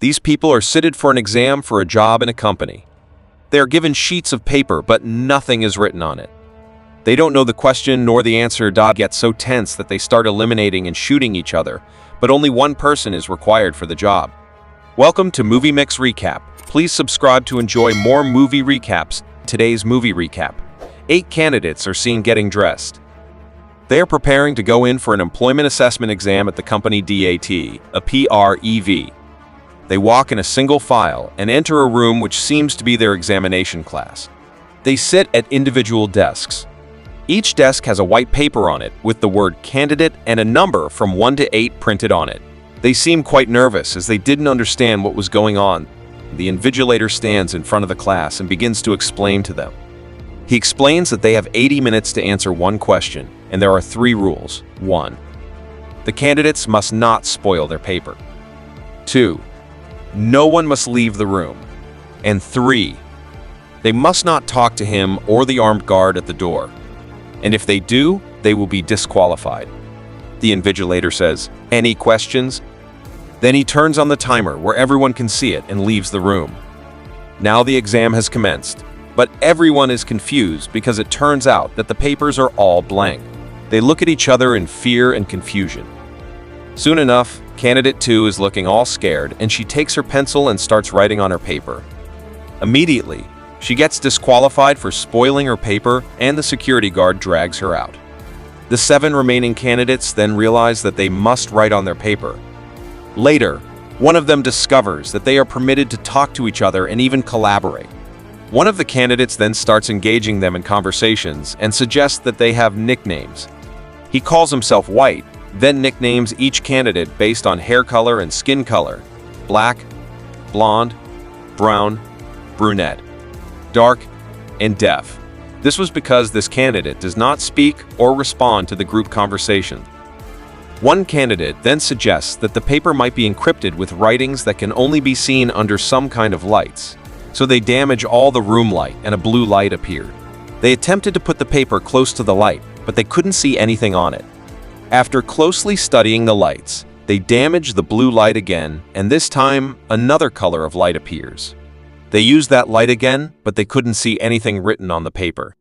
These people are seated for an exam for a job in a company. They are given sheets of paper, but nothing is written on it. They don't know the question nor the answer. Get so tense that they start eliminating and shooting each other, but only one person is required for the job. Welcome to Movie Mix Recap. Please subscribe to enjoy more movie recaps. Today's movie recap. 8 candidates are seen getting dressed. They are preparing to go in for an employment assessment exam at the company DAT, a PREV. They walk in a single file and enter a room which seems to be their examination class. They sit at individual desks. Each desk has a white paper on it with the word candidate and a number from 1 to 8 printed on it. They seem quite nervous as they didn't understand what was going on. The invigilator stands in front of the class and begins to explain to them. He explains that they have 80 minutes to answer one question, and there are 3 rules. 1. The candidates must not spoil their paper. 2. No one must leave the room. And 3. They must not talk to him or the armed guard at the door. And if they do, they will be disqualified. The invigilator says, "Any questions?" Then he turns on the timer where everyone can see it and leaves the room. Now the exam has commenced, but everyone is confused because it turns out that the papers are all blank. They look at each other in fear and confusion. Soon enough, candidate 2 is looking all scared and she takes her pencil and starts writing on her paper. Immediately, she gets disqualified for spoiling her paper and the security guard drags her out. The 7 remaining candidates then realize that they must write on their paper. Later, one of them discovers that they are permitted to talk to each other and even collaborate. One of the candidates then starts engaging them in conversations and suggests that they have nicknames. He calls himself White, then nicknames each candidate based on hair color and skin color: black, blonde, brown, brunette, dark, and deaf. This was because this candidate does not speak or respond to the group conversation. One candidate then suggests that the paper might be encrypted with writings that can only be seen under some kind of lights. So they damage all the room light and a blue light appeared. They attempted to put the paper close to the light, but they couldn't see anything on it. After closely studying the lights, they damage the blue light again, and this time another color of light appears. They used that light again, but they couldn't see anything written on the paper.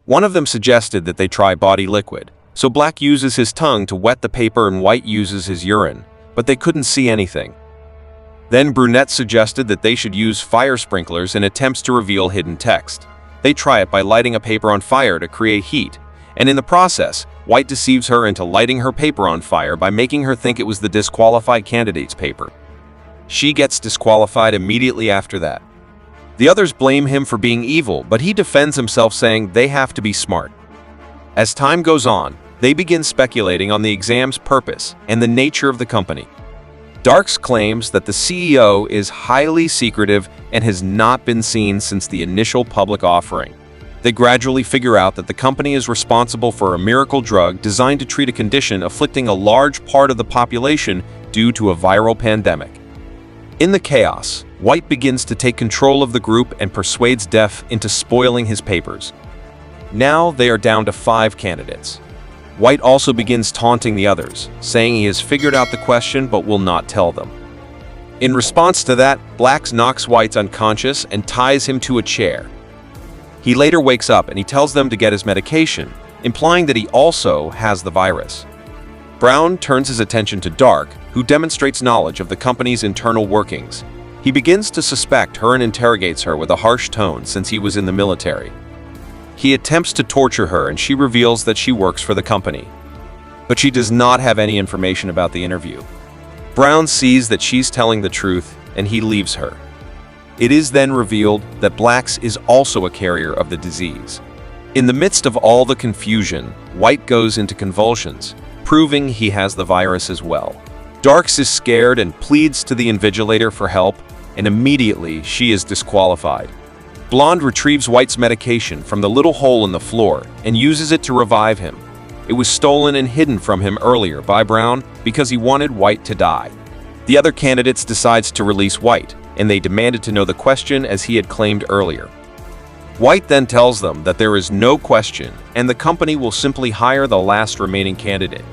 One of them suggested that they try body liquid, so Black uses his tongue to wet the paper and White uses his urine, but they couldn't see anything. Then Brunette suggested that they should use fire sprinklers in attempts to reveal hidden text. They try it by lighting a paper on fire to create heat, and in the process, White deceives her into lighting her paper on fire by making her think it was the disqualified candidate's paper. She gets disqualified immediately after that. The others blame him for being evil, but he defends himself saying they have to be smart. As time goes on, they begin speculating on the exam's purpose and the nature of the company. Darks claims that the CEO is highly secretive and has not been seen since the initial public offering. They gradually figure out that the company is responsible for a miracle drug designed to treat a condition afflicting a large part of the population due to a viral pandemic. In the chaos, White begins to take control of the group and persuades Def into spoiling his papers. Now they are down to 5 candidates. White also begins taunting the others, saying he has figured out the question but will not tell them. In response to that, Black knocks White unconscious and ties him to a chair. He later wakes up and he tells them to get his medication, implying that he also has the virus. Brown turns his attention to Dark, who demonstrates knowledge of the company's internal workings. He begins to suspect her and interrogates her with a harsh tone since he was in the military. He attempts to torture her and she reveals that she works for the company. But she does not have any information about the interview. Brown sees that she's telling the truth and he leaves her. It is then revealed that Black's is also a carrier of the disease. In the midst of all the confusion, White goes into convulsions, proving he has the virus as well. Darks is scared and pleads to the invigilator for help, and immediately she is disqualified. Blonde retrieves White's medication from the little hole in the floor and uses it to revive him. It was stolen and hidden from him earlier by Brown because he wanted White to die. The other candidates decides to release White, and they demanded to know the question as he had claimed earlier. White then tells them that there is no question and the company will simply hire the last remaining candidate.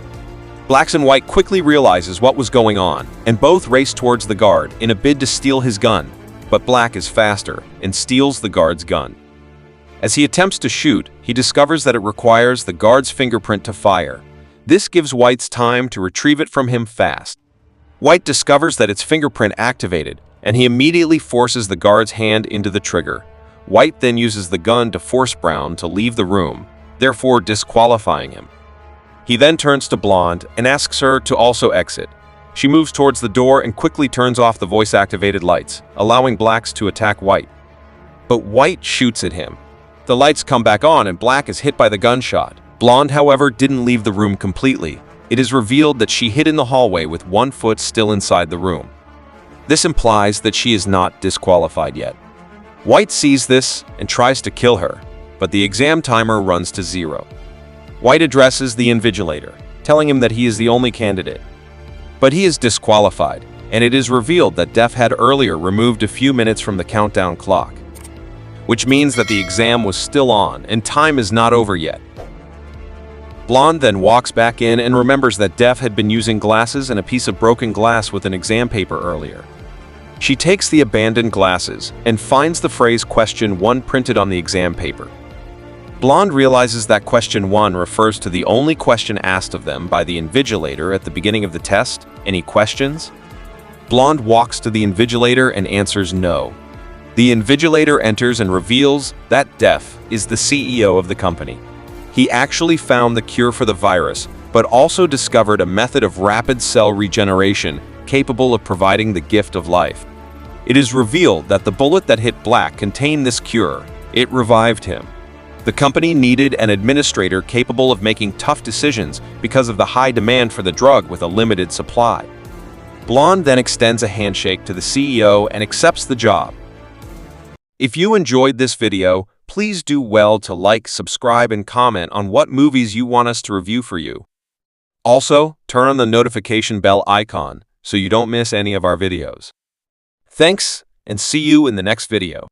Black and White quickly realizes what was going on, and both race towards the guard in a bid to steal his gun, but Black is faster and steals the guard's gun. As he attempts to shoot, he discovers that it requires the guard's fingerprint to fire. This gives White's time to retrieve it from him fast. White discovers that its fingerprint activated, and he immediately forces the guard's hand into the trigger. White then uses the gun to force Brown to leave the room, therefore disqualifying him. He then turns to Blonde and asks her to also exit. She moves towards the door and quickly turns off the voice-activated lights, allowing Blacks to attack White. But White shoots at him. The lights come back on and Black is hit by the gunshot. Blonde, however, didn't leave the room completely. It is revealed that she hid in the hallway with one foot still inside the room. This implies that she is not disqualified yet. White sees this and tries to kill her, but the exam timer runs to 0. White addresses the invigilator, telling him that he is the only candidate. But he is disqualified, and it is revealed that Def had earlier removed a few minutes from the countdown clock, which means that the exam was still on and time is not over yet. Blonde then walks back in and remembers that Def had been using glasses and a piece of broken glass with an exam paper earlier. She takes the abandoned glasses and finds the phrase question 1 printed on the exam paper. Blonde realizes that question 1 refers to the only question asked of them by the invigilator at the beginning of the test. Any questions? Blonde walks to the invigilator and answers no. The invigilator enters and reveals that Def is the CEO of the company. He actually found the cure for the virus, but also discovered a method of rapid cell regeneration capable of providing the gift of life. It is revealed that the bullet that hit Black contained this cure. It revived him. The company needed an administrator capable of making tough decisions because of the high demand for the drug with a limited supply. Blonde then extends a handshake to the CEO and accepts the job. If you enjoyed this video, please do well to like, subscribe, and comment on what movies you want us to review for you. Also, turn on the notification bell icon so you don't miss any of our videos. Thanks, and see you in the next video.